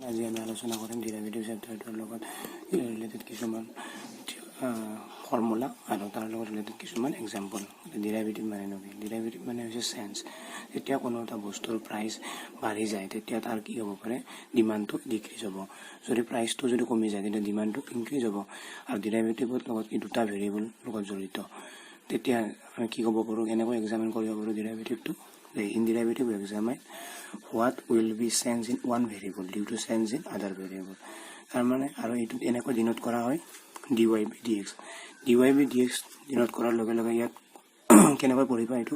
আজি আমি আলোচনা কৰিম ডেৰিভেটিভ চেপ্টাৰটোৰ লগত ৰিলেটেড কিছুমান ফৰ্মুলা আৰু তাৰ লগত ৰিলেটেড কিছুমান এক্সাম্পল। ডেৰিভেটিভ মানে কি? ডেৰিভেটিভ মানে হৈছে চেঞ্জ। যেতিয়া কোনো এটা বস্তুৰ প্ৰাইচ বাঢ়ি যায় তেতিয়া তাৰ কি হ'ব পাৰে, ডিমাণ্ডটো ডিক্ৰিজ হ'ব। যদি প্ৰাইচটো যদি কমি যায় তেতিয়া ডিমাণ্ডটো ইনক্ৰিজ হ'ব। আৰু ডেৰিভেটিভৰ লগত এই দুটা ভেৰিয়েবল লগত জড়িত। তেতিয়া আমি কি ক'ব পাৰোঁ, এনেকৈ এক্সামিন কৰিব পাৰোঁ ডেৰিভেটিভটো। In derivative we examine what will be changed in one variable due to change in other variable. তাৰমানে আৰু এইটো এনেকৈ ডিনোট কৰা হয় dy by dx। dy by dx denote কৰাৰ লগে লগে ইয়াত কেনেকৈ পঢ়িবা, এইটো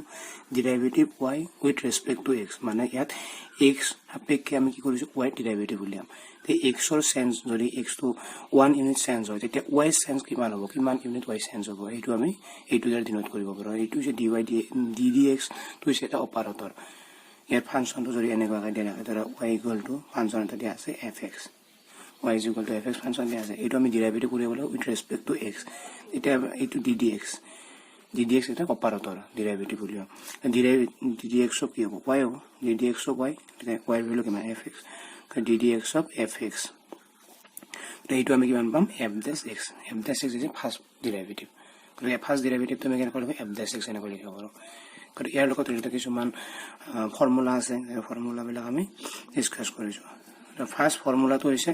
derivative y with respect to x, মানে ইয়াত x সাপেক্ষে আমি কি কৰিছোঁ y ডেৰিভেটিভ উলিয়াম। তে x ৰ চেঞ্জ যদি x টো 1 ইউনিট চেঞ্জ হয় তেতিয়া y চেঞ্জ কিমান হ'ব, কিমান ইউনিট y চেঞ্জ হ'ব, এইটো আমি এইটো দ্বাৰা ডিনোট কৰিব পাৰোঁ। এইটো হৈছে dx টো হৈছে এটা অপাৰেটৰ। ইয়াৰ ফাংচনটো যদি এনেকুৱাকৈ দিয়া থাকে, ধৰা y ইকুৱেল টু ফাংচন এটা দিয়া আছে fx, y is equal to fx function দিয়া আছে, এইটো আমি ডেৰিভেটিভ কৰিব লাগিব উইথ ৰেচপেক্ট টু x। এতিয়া এইটো ddx এটা অপাৰেটৰ ডেৰিভেটিভ উলিয়াম। ddx কি হ'ব, y হ'ব, ddx y, y এর ভ্যালু কিমান fx, ddx fx। এইটো আমি কিমান পাম, f dash x। f dash x is first derivative. গতিকে ফার্স্ট ডেরিভেটিভটো আমি কেনেকৈ লিখিব, f dash x এনেকৈ লিখিব পাৰোঁ। গতিকে ইয়াৰ লগত ৰিলেটেড কিছুমান ফৰ্মুলা আছে, এই ফৰ্মুলাবিলাক আমি ডিছকাছ কৰিছোঁ। ফাৰ্ষ্ট ফৰ্মুলাটো হৈছে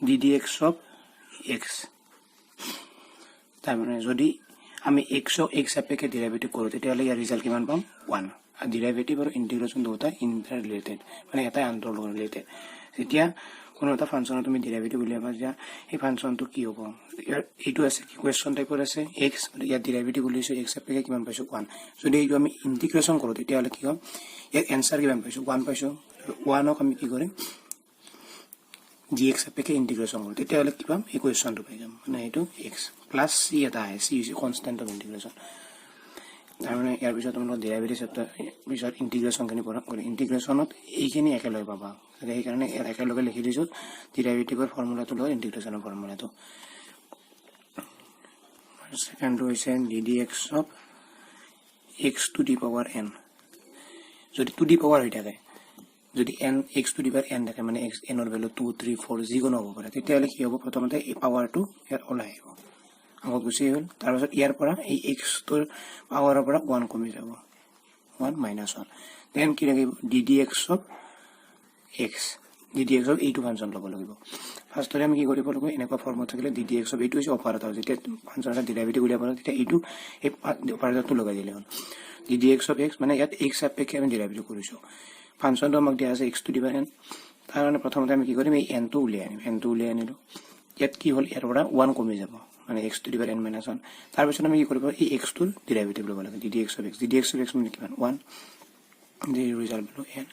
ddx x। তাৰমানে যদি আমি x সাপেক্ষে ডেৰিভেটিভ কৰোঁ তেতিয়াহ'লে ইয়াৰ ৰিজাল্ট কিমান পাম, 1। আৰু ডেৰিভেটিভ আৰু ইণ্টিগ্ৰেশ্যন দুটা ইণ্টাৰ ৰিলেটেড, মানে এটাই আনটোৰ লগত ৰিলেটেড। যেতিয়া কোনো এটা ফাংচনৰ তুমি ডেৰিভেটিভ উলিয়াবা, যেতিয়া সেই ফাংচনটো কি হ'ব, ইয়াৰ এইটো আছে কি কুৱেশ্যন টাইপৰ আছে x, ইয়াৰ ডেৰিভেটিভ উলিয়াইছোঁ x সাপেক্ষে কিমান পাইছোঁ 1। যদি এইটো আমি ইণ্টিগ্ৰেশ্যন কৰোঁ তেতিয়াহ'লে কি হ'ব, ইয়াৰ এনচাৰ কিমান পাইছোঁ 1 পাইছোঁ। 1ক আমি কি কৰিম, gx সাপেক্ষে ইণ্টিগ্ৰেশ্যন কৰোঁ তেতিয়াহ'লে কি পাম, এই কুৱেশ্যনটো পাই যাম, মানে এইটো x প্লাছ c এটা আহে, c হৈছে কনষ্টেণ্ট অফ ইণ্টিগ্ৰেশ্যন। তাৰমানে ইয়াৰ পিছত তোমালোকৰ ডেৰিভেটিভ চেপ্টাৰ পিছত ইণ্টিগ্ৰেশ্যনখিনি পঢ়া কৰি ইণ্টিগ্ৰেশ্যনত এইখিনি একেলগে পাবা। সেইকাৰণে ইয়াত একেলগে লিখি দিছোঁ ডেৰিভেটিভৰ ফৰ্মুলাটো লগত ইণ্টিগ্ৰেশ্যনৰ ফৰ্মুলাটো। ছেকেণ্ডটো হৈছে ddx x to the power n। যদি টু দি পাৱাৰ হৈ থাকে, যদি n x to the power n থাকে, মানে x n ৰ ভ্যালু 2 3 4 যিকোনো হ'ব পাৰে, তেতিয়াহ'লে কি হ'ব, প্ৰথমতে এই পাৱাৰটো ইয়াত ওলাই আহিব, আগত গুচি গ'ল। তাৰপিছত ইয়াৰ পৰা এই xটোৰ পাৱাৰৰ পৰা 1 কমি যাব, 1 - 1। দেন কি লাগিব, ddx x এইটো ফাংচন ল'ব লাগিব। ফাৰ্ষ্টতে আমি কি কৰিব লাগিব, এনেকুৱা ফৰ্মত থাকিলে ddx এইটো হৈছে অপাৰেটৰ। যেতিয়া ফাংচন এটা ডেৰিভেটিভ উলিয়াব তেতিয়া এইটো এই অপাৰেটৰটো লগাই দিলে হ'ল। ddx x মানে ইয়াত x সাপেক্ষে আমি ডেৰিভেটিভ কৰিছোঁ। ফাংচনটো আমাক দিয়া আছে x to the power n। তাৰ কাৰণে প্ৰথমতে আমি কি কৰিম, এই nটো উলিয়াই আনিম, nটো উলিয়াই আনিলোঁ। ইয়াত কি হ'ল, ইয়াৰ পৰা 1 কমি যাব, মানে x to the power n - 1। তাৰপিছত আমি কি কৰিব, এই xটোৰ ডেৰিভেটিভ ল'ব লাগে, ddx x মানে কিমান 1, দি ৰিজাল্ট পালোঁ n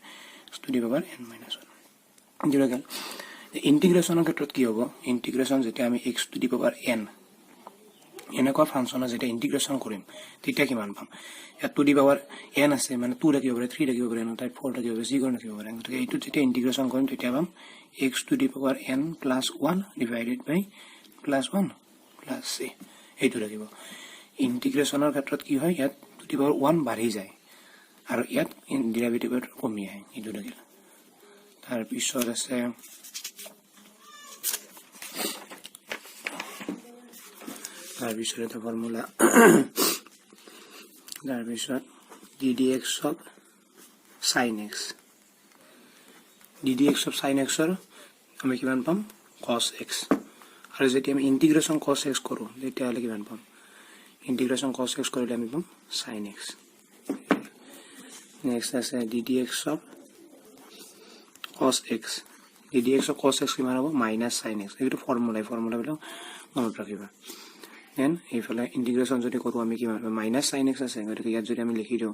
x to the power n - 1। ইণ্টিগ্ৰেশ্যনৰ ক্ষেত্ৰত কি হ'ব, ইণ্টিগ্ৰেশ্যন যেতিয়া আমি x to the power n এনেকুৱা ফাংচনৰ যেতিয়া ইণ্টিগ্ৰেশ্যন কৰিম তেতিয়া কিমান পাম, ইয়াত টু দি পাৱাৰ n আছে, মানে 2 থাকিব পাৰে, 3 থাকিব পাৰে, তাই 4 থাকিব পাৰে, যিকোনো থাকিব পাৰে। গতিকে এইটো যেতিয়া ইণ্টিগ্ৰেশ্যন কৰিম তেতিয়া পাম x to the power n + 1 divided by +1 + c, এইটো থাকিব। ইণ্টিগ্ৰেশ্যনৰ ক্ষেত্ৰত কি হয়, ইয়াত টু দি পাৱাৰ 1 বাঢ়ি যায় আৰু ইয়াত ডেৰিভেটিভত কমি আহে, এইটো থাকিল। তাৰপিছত আছে এটা ফৰ্মুলা, তাৰপিছত ddx sin x। ddx sin x আমি কিমান পাম, cos x। আৰু যেতিয়া আমি ইণ্টিগ্ৰেশ্যন cos x কৰোঁ তেতিয়াহ'লে কিমান পাম, ইণ্টিগ্ৰেশ্যন cos x কৰিলে আমি পাম sin x। নেক্সট আছে ddx cos x। ddx cos x কিমান হ'ব, -sin x। এইটো ফৰ্মুলাবিলাক মনত ৰাখিবা। দেন এইফালে ইণ্টিগ্ৰেশ্যন যদি কৰোঁ আমি কিমান পাম, -sin x আছে, গতিকে ইয়াত যদি আমি লিখি দিওঁ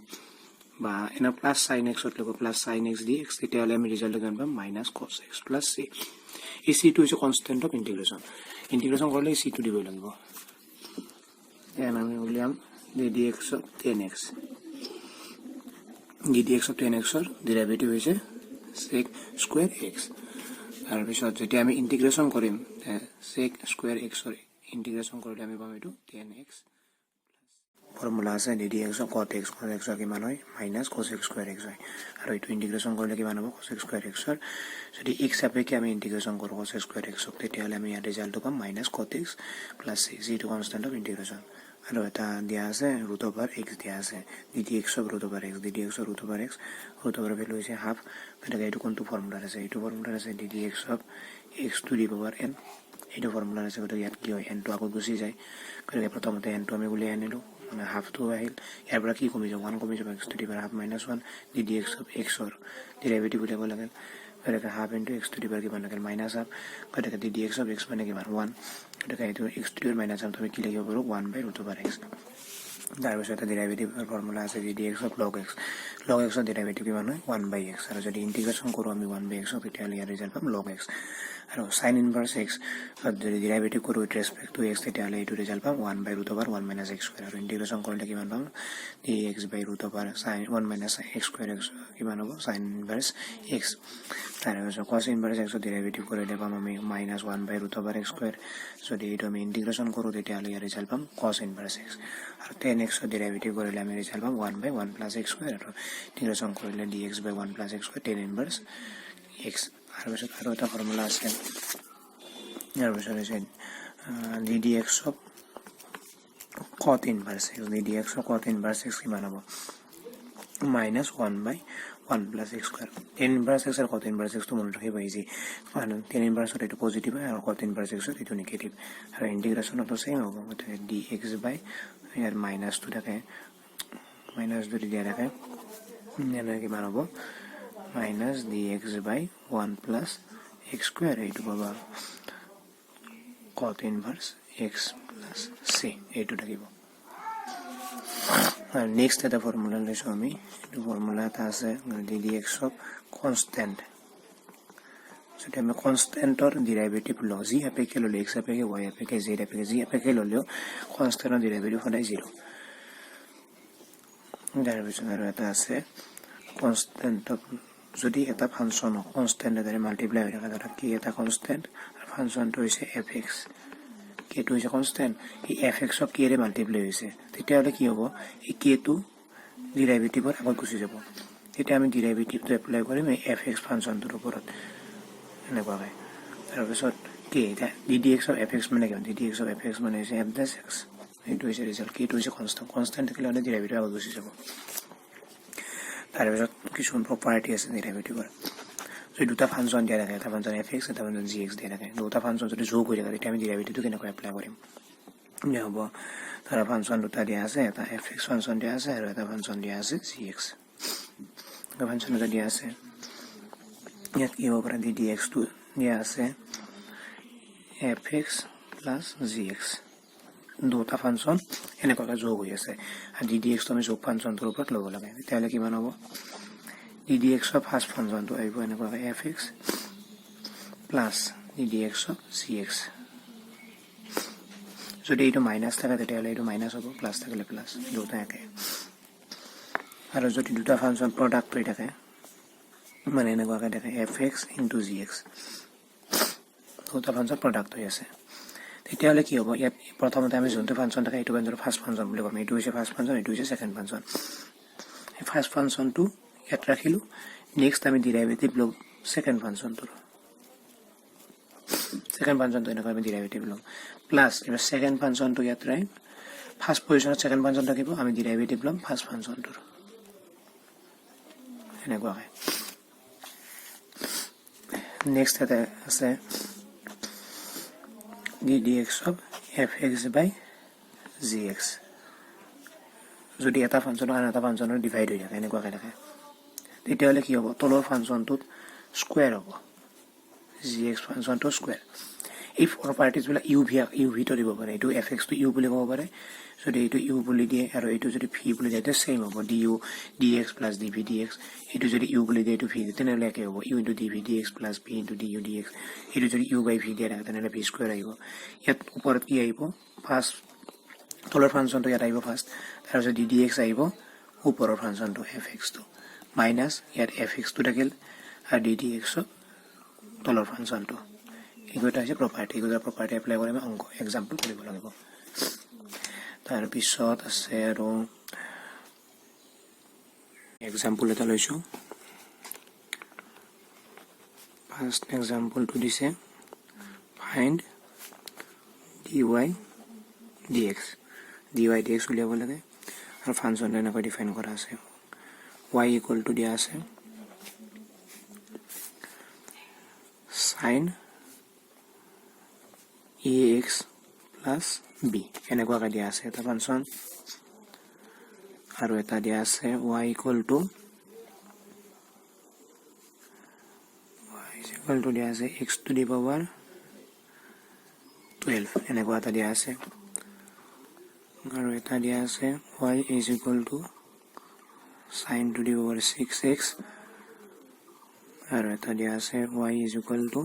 বা এনে +sin x লিখোঁ, +sin x dx, তেতিয়াহ'লে আমি ৰিজাল্ট কিমান পাম, -cos x + c। এই চিটো হৈছে কনষ্টেণ্ট অফ ইণ্টিগ্ৰেশ্যন। ইণ্টিগ্ৰেশ্যন কৰিলে এই চিটো দিব লাগিব। দেন আমি উলিয়াম ddx 10x। ddx 10xৰ ডেৰিভেটিভ হৈছে sec square x। তাৰপিছত যেতিয়া আমি ইণ্টিগ্ৰেশ্যন কৰিম sec square x ইণ্টিগ্ৰেশ্যন কৰিলে আমি পাম এইটো 10x ফৰ্মুলা আছে ddx of cot x কিমান হয় minus cos x square x হয় আৰু এইটো ইন্টিগ্ৰেশ্যন কৰিলে কিমান হ'ব cos x square x ৰ যদি x সাপেক্ষে আমি ইন্টিগ্ৰেশ্যন কৰো cos x square x ক তেতিয়াহ'লে আমি ইয়াৰ ৰিজাল্টটো পাম মাইনাছ cot x প্লাছ 6 ইটো কনষ্টেণ্ট অফ ইন্টিগ্ৰেশ্যন আৰু এটা দিয়া আছে ৰুট ওভাৰ x দিয়া আছে ddx of root over x ddx of root over x root over value হৈছে হাফ গতিকে এইটো কোনটো ফৰ্মুলা আছে এইটো ফৰ্মুলা আছে ddx of x to the power n এইটো ফৰ্মুলা আছে গতিকে ইয়াত কি হয় n টো আগত গুচি যায় গতিকে প্ৰথমতে n টো আমি উলিয়াই আনিলো মানে হাফ টো আহিল ইয়াৰ পৰা কি কমি যাব 1 কমি যাব x to the power half minus 1 ddx of x ৰ ডেৰিভেটিভ উলিয়াব লাগে গতিকে half into x to the power কিমান লাগে মাইনাছ হাফ গতিকে ddx of x মানে কিমান 1 গতিকে এইটো x to the power minus half তুমি কি লিখিব পাৰো 1 by root over x তাৰপিছত ডেৰিভেটিভ ফৰ্মুলা আছে ddx of log x log x ৰ ডেৰিভেটিভ কিমান হয় 1 by x আৰু যদি ইন্টিগ্ৰেশ্যন কৰো আমি 1 by x তেতিয়াহ'লে ইয়াৰ ৰিজাল্ট পাম log x আৰু sin inverse x যদি ডেৰিভেটিভ কৰো উইথ ৰেসপেক্ট টু x তেতিয়াহ'লে এইটো ৰিজাল্ট পাম 1 by root over 1 minus x square আৰু ইন্টিগ্ৰেশ্যন কৰিলে কিমান পাম dx by root over sin 1 minus x square x কিমান হ'ব sin inverse x তাৰপিছত cos inverse x ৰ ডেৰিভেটিভ কৰিলে পাম আমি minus 1 by root over x square যদি এইটো আমি ইন্টিগ্ৰেশ্যন কৰো তেতিয়াহ'লে ইয়াৰ ৰিজাল্ট পাম cos inverse x আৰু tan x ৰ ডেৰিভেটিভ কৰিলে আমি ৰিজাল্ট পাম 1 by 1 plus x square আৰু ইন্টিগ্ৰেশ্যন কৰিলে dx by 1 plus x square tan inverse x আৰু এটা ফৰ্মুলা আছে ইয়াৰ পিছত আছে ddx of cot inverse x ddx of cot inverse x কিমান হ'ব minus 1 by 1 plus x square tan inverse x আৰু cot inverse x টো মনত ৰাখিব ইজি কাৰণ tan inverse টো পজিটিভ আৰু cot inverse x টো নেগেটিভ আৰু ইন্টিগ্ৰেশ্যন টো সেম হ'ব গতিকে dx by ইয়াৰ মাইনাস টো থাকে মাইনাস যদি দিয়া থাকে এনে কিমান হ'ব minus dx by 1 plus x square এইটো পাবা cot inverse x plus c এইটো থাকিব আৰু নেক্সট এটা ফৰ্মুলা লৈছো আমি এইটো ফৰ্মুলা এটা আছে ddx of constant যদি আমি কনষ্টেন্টৰ ডেৰিভেটিভ লওঁ জি আপেক্ষে ল'লে x আপেক্ষে y আপেক্ষে z আপেক্ষে জি আপেক্ষে ল'লেও কনষ্টেন্টৰ ডেৰিভেটিভ সদায় 0 তাৰপিছত আৰু এটা আছে কনষ্টেন্ট অফ যদি এটা ফাংশন কনষ্টেন্ট এটাৰে মাল্টিপ্লাই হৈ থাকে ধৰা কি এটা কনষ্টেন্ট আৰু ফাংশনটো হৈছে fx k টো হৈছে কনষ্টেন্ট এই fx অফ k ৰে মাল্টিপ্লাই হৈছে তেতিয়াহ'লে কি হ'ব এই k টো ডেৰিভেটিভৰ আগত গুচি যাব তেতিয়া আমি ডেৰিভেটিভটো এপ্লাই কৰিম এই fx ফাংশনটোৰ ওপৰত এনেকুৱাকৈ তাৰপিছত k ddx of fx মানে কি ddx of fx মানে হৈছে f dash x এইটো হৈছে ৰিজাল্ট k টো হৈছে কনষ্টেন্ট থাকিলে মানে ডেৰিভেটিভ আগত গুচি যাব তাৰপিছত কিছুমান প্ৰপাৰ্টি আছে ডেৰিভেটিভৰ যদি দুটা ফাংশন দিয়া থাকে এটা ফাংশন fx এটা ফাংশন gx দিয়া থাকে দুটা ফাংশন যদি যোগ হৈ থাকে তেতিয়া আমি ডেৰিভেটিভটো কেনেকৈ এপ্লাই কৰিম যে হ'ব তাৰ ফাংশন দুটা দিয়া আছে এটা fx ফাংশন দিয়া আছে আৰু এটা ফাংশন দিয়া আছে gx ফাংশন এটা দিয়া আছে ইয়াত কি হ'ব পাৰে ddx টো দিয়া আছে fx plus gx দুটা ফাংশন এনেকৈ যোগ হৈ আছে আৰু ddx টো আমি যোগ ফাংশনটোৰ ওপৰত ল'ব লাগে তেতিয়াহ'লে কিমান হ'ব ddx of ফাৰ্স্ট ফাংশনটো আহিব এনেকৈ fx plus ddx of gx যদি এইটো মাইনাস থাকে তেতিয়াহ'লে এইটো মাইনাস হ'ব প্লাস থাকিলে প্লাস দুটা একে আৰু যদি দুটা ফাংশন প্ৰডাক্ট হৈ থাকে মানে এনেকুৱাকৈ থাকে fx into gx দুটা ফাংশন প্ৰডাক্ট হৈ আছে তেতিয়াহ'লে কি হ'ব ইয়াত প্ৰথমতে আমি যোনটো ফাংশন থাকে এইটো ফাংশনৰ ফাৰ্স্ট ফাংশন বুলি ক'ম এইটো হৈছে ফাৰ্স্ট ফাংশন এইটো হৈছে সেকেন্ড ফাংশন এই ফাৰ্স্ট ফাংশনটো ইয়াত ৰাখিলো নেক্সট আমি ডেৰিভেটিভ লম সেকেন্ড ফাংশনটোৰ সেকেন্ড ফাংশনটো এনেকৈ আমি ডেৰিভেটিভ লম প্লাস এবাৰ সেকেন্ড ফাংশনটো ইয়াত ৰাখিম ফাৰ্স্ট পজিশনত সেকেন্ড ফাংশন থাকিব আমি ডেৰিভেটিভ লম ফাৰ্স্ট ফাংশনটোৰ এনেকুৱাকৈ নেক্সট এটা আছে ddx of fx by gx যদি এটা ফাংশন আন এটা ফাংশনৰ ডিভাইড হৈ থাকে এনেকুৱাকৈ থাকে তেতিয়াহ'লে কি হ'ব তলৰ ফাংশনটোত স্কয়াৰ হ'ব gx ফাংশনটো স্কয়াৰ এই প্ৰপাৰ্টিজ বিলাক uv তো দিব পাৰে এইটো fx টো u বুলি ক'ব পাৰে যদি এইটো u বুলি দিয়ে আৰু এইটো যদি v বুলি দিয়ে তেতিয়া সেম হ'ব du dx plus dv dx এইটো যদি u বুলি দিয়ে এইটো v তেনেহ'লে একে হ'ব u into dv dx plus v into du dx এইটো যদি u by v দিয়ে তেনেহ'লে v স্কয়াৰ আহিব ইয়াত ওপৰত কি আহিব ফাৰ্স্ট তলৰ ফাংশনটো ইয়াত আহিব ফাৰ্স্ট তাৰপিছত ddx আহিব ওপৰৰ ফাংশনটো fx টো মাইনাস ইয়াত fx টো থাকিল আৰু ddx তলৰ ফাংশনটো এগুলো আছে প্ৰপাৰ্টি এগুলো প্ৰপাৰ্টি অ্যাপ্লাই কৰে আমি অঙ্ক एग्जांपल কৰিব লাগিব তাৰ পিছত আছে আৰু এক্সাম্পল এটা লৈছো ফাৰ্স্ট এক্সাম্পলটো দিছে ফাইন্ড dy dx উলিয়াব লাগে আৰু ফাংচন এনেকৈ ডিফাইন কৰা আছে y ইকুৱেল টু দিয়া আছে sin ax plus b এনেকুৱাকৈ দিয়া আছে এটা ফাংচন আৰু এটা দিয়া আছে y ইকুৱেল টু দিয়া আছে x to the power 12 এনেকুৱা এটা দিয়া আছে আৰু এটা দিয়া আছে y is equal to sin to the power 6x আৰু এটা দিয়া আছে y is equal to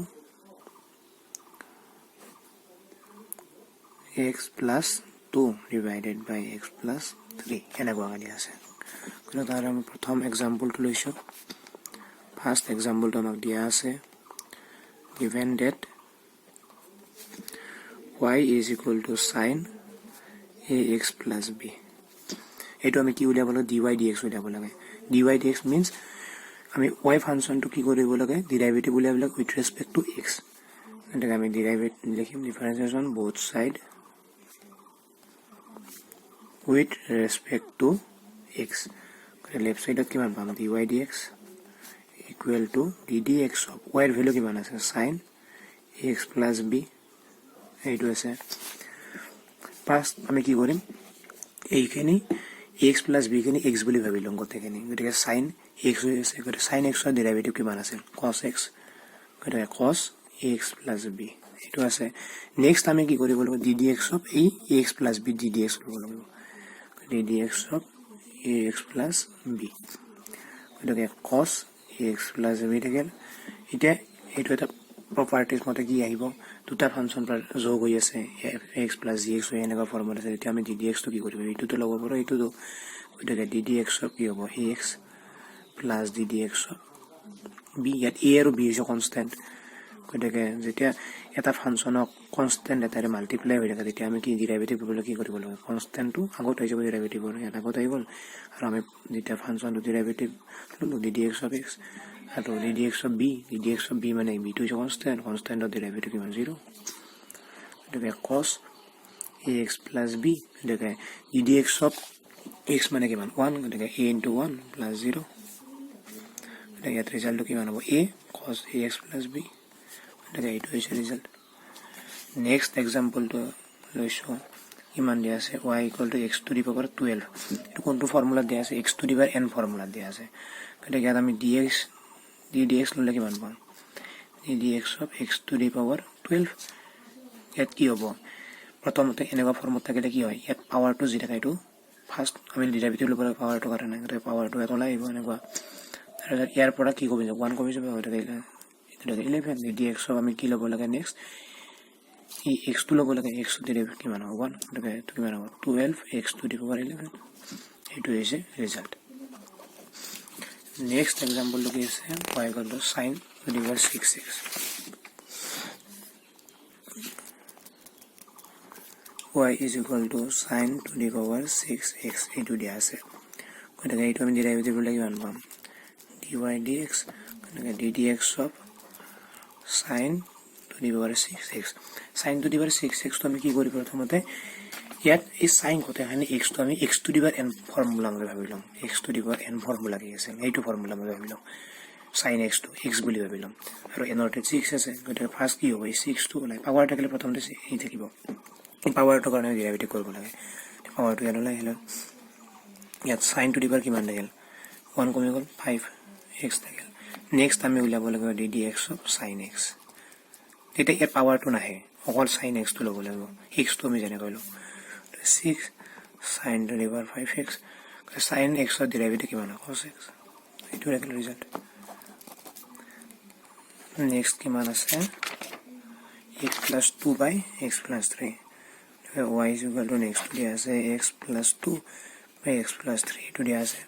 x plus 2 divided by x plus 3 এনেকুৱা দিয়া আছে কিন্তু তাৰ আমি প্ৰথম এক্সাম্পলটো লৈছো ফাৰ্স্ট এক্সাম্পলটো আমাক দিয়া আছে given that y is equal to sin ax plus b এইটো আমি কি উলিয়াব লাগে dy dx উলিয়াব লাগে dy dx means আমি y ফাংচনটো কি কৰিব লাগে ডেৰিভেটিভ উলিয়াব লাগে with respect to x এটাকে আমি ডেৰিভেটিভ লিখিম differentiation both side with respect to x left সাইডত কিমান পাম dy dx equal to ddx of y এর ভ্যালু কিমান আছে sin x plus b এইটো আছে ফার্স্ট আমি কি কৰিম এইখিনি x plus b খিনি x বুলি ভাবি লম গতেখিনি গতিকে sin x আছে গতে sin x এর ডেরিভেটিভ কিমান আছে cos x গতে cos x plus b এইটো আছে নেক্সট আমি কি কৰিব লাগিব ddx of এই x plus b ddx কৰিব লাগিব ddx of ax plus b গতিকে cos x plus b থাকিল এটা এইটো এটা properties মতে কি আহিব দুটা ফাংশন যোগ হৈ আছে x plus gx হৈ এনেকা ফৰ্মুলা আছে এতিয়া আমি ddx তো কি কৰিব এইটো তো লগাব পাৰো এইটো তো গতিকে ddx কি হ'ব ax plus ddx b ইয়াত a আৰু b is constant গতিকে যেতিয়া এটা ফাংশনক কনস্ট্যান্ট এটাৰে মাল্টিপ্লাই হৈ থাকে তেতিয়া আমি কি ডেৰিভেটিভ কৰিবলৈ কি কৰিব লাগিব কনস্ট্যান্ট টো আগত হৈ যাব ডেৰিভেটিভ আৰু ইয়াত আগত আহিব আৰু আমি যেতিয়া ফাংশনটো ডেৰিভেটিভ ললো ddx of x আৰু ddx of b মানে b to is constant of derivative কিমান 0 গতিকে cos ax plus b গতিকে ddx of x মানে কিমান 1 গতিকে a into 1 plus 0 গতিকে ইয়াত ৰিজাল্টটো কিমান হ'ব a cos ax plus b গতিকে এইটো হৈছে ৰিজাল্ট নেক্সট এক্সাম্পলটো লৈছো কিমান দিয়া আছে y equal to x to the power 12 এইটো কোনটো ফৰ্মুলা দিয়া আছে x to the power n formula দিয়া আছে গতিকে ইয়াত আমি ddx ললে কিমান পাম ddx of x to the power 12 ইয়াত কি হ'ব প্ৰথমতে এনেকুৱা ফৰ্মত থাকিলে কি হয় ইয়াত পাৱাৰটো যি থাকে এইটো ফাৰ্স্ট আমি ডেৰিভেটিভ লব লাগে পাৱাৰটো কাৰণে গতিকে পাৱাৰটো এত ওলাই আহিব এনেকুৱা আৰু ইয়াৰ পৰা কি কমি যাব 1 কমি যাব হৈ থাকিলে এটা 11 ddx of আমি কি লব লাগে নেক্সট এই x to লব লাগে x to ডেরিভেটিভ কিমান হ'ব 1 গতিকে এইটো কিমান হ'ব 12 x to the power 11 এইটো হৈছে ৰিজাল্ট নেক্সট এক্সাম্পল টো কি আছে y equal to sin to the power 6x y is equal to sin to the power 6x এইটো দিয়া আছে গতিকে এইটো আমি ডেরিভেটিভ লৈ কিমান পাম dy dx গতিকে ddx of sin to the power 6x sin to the power 6x তো আমি কি করি প্ৰথমতে ইয়াত এই sin কতে হানি x তো আমি x to the power n formula মতে ভাবিলাম x to the power n formula কি আছে এইটো ফর্মুলা মতে ভাবিলাম sin x to x বুলি ভাবিলাম আৰু n অৰ্থে 6 আছে গতিকে ফাৰ্স্ট কি হ'ব 6 to ওলাই পাৱাৰ থাকিলে প্ৰথমতে এই থাকিব পাৱাৰটো কাৰণে ডেৰিভেটিভ কৰিব লাগে পাৱাৰটো ইয়াত ওলাই আহিল ইয়াত sin to the power কিমান থাকিল 1 কমি গ'ল 5x থাকিল নেক্সট আমি উলাব লাগিব ddx of sin x এটা ইয়াত পাৱাৰটো নাহে অকল sin x তো ল'ব লাগিব x তো আমি জানে কইলো 6 sin to the power 5x sin x ৰ ডেৰিভেটিভ কিমান cos x এইটো ৰেগুলাৰ ৰিজাল্ট নেক্সট কিমান আছে x plus 2 by x plus 3 y is equal to next to দিয়া আছে x plus 2 by x plus 3 to দিয়া আছে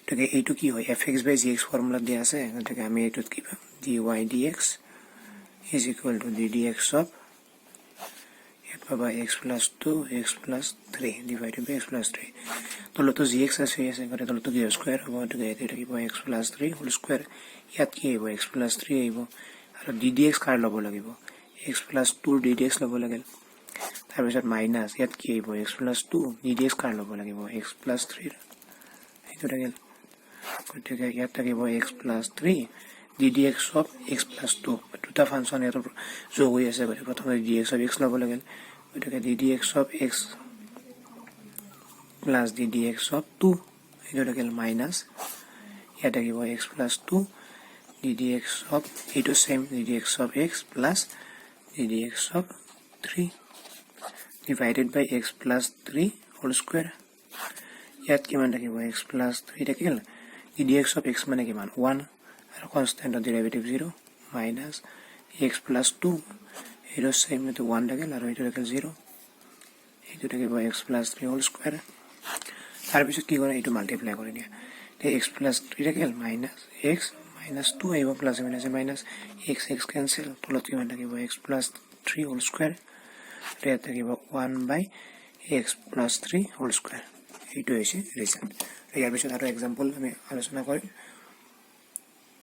গতিকে এইটো কি হয় fx by gx ফৰ্মুলা দিয়া আছে গতিকে আমি এইটোত কি পাম dy dx is equal to ddx of ইয়াত পাবা x plus 2 x plus 3 divided by x plus 3 তলতো gx আছে গতে তলতো কি স্কয়াৰ হ'ব তো ইয়াতে থাকিব x plus 3 হোল স্কয়াৰ ইয়াত কি আহিব x plus 3 আহিব আৰু ddx কাৰ ল'ব লাগিব x plus 2 ddx ল'ব লাগিল তাৰ পিছত মাইনাস ইয়াত কি আহিব x plus 2 ddx কাৰ ল'ব লাগিব x plus 3 এইটো থাকিল গতিকে ইয়াত থাকিব x plus 3 ddx of x plus 2 দুটা ফাংচন ইয়াত যোগ হৈ আছে গতিকে প্ৰথমে ddx of x ল'ব লাগিল গতিকে ddx of x plus ddx of 2 এইটো থাকিল মাইনাস ইয়াত থাকিব x plus 2 ddx of এইটো same ddx of x plus ddx of 3 divided by x plus 3 whole square ইয়াত কিমান থাকিব x plus 3 থাকিল ddx of x মানে কিমান 1 আৰু constant of derivative 0 minus x plus 2 এইটো সেম এটো 1 থাকিল আৰু এইটো থাকিল 0 এইটো থাকিব x plus 3 whole square তাৰ পিছত কি কৰে এইটো মাল্টিপ্লাই কৰি দিয়া তে x plus 3 থাকিল minus x minus 2 আহিব plus minus x x cancel তলত কিমান থাকিব x plus 3 whole square ইয়াত থাকিব 1 by x plus 3 whole square এইটো হৈছে ৰিজল্ট ইয়াৰ পিছত আৰু এক্সাম্পল আমি আলোচনা কৰিম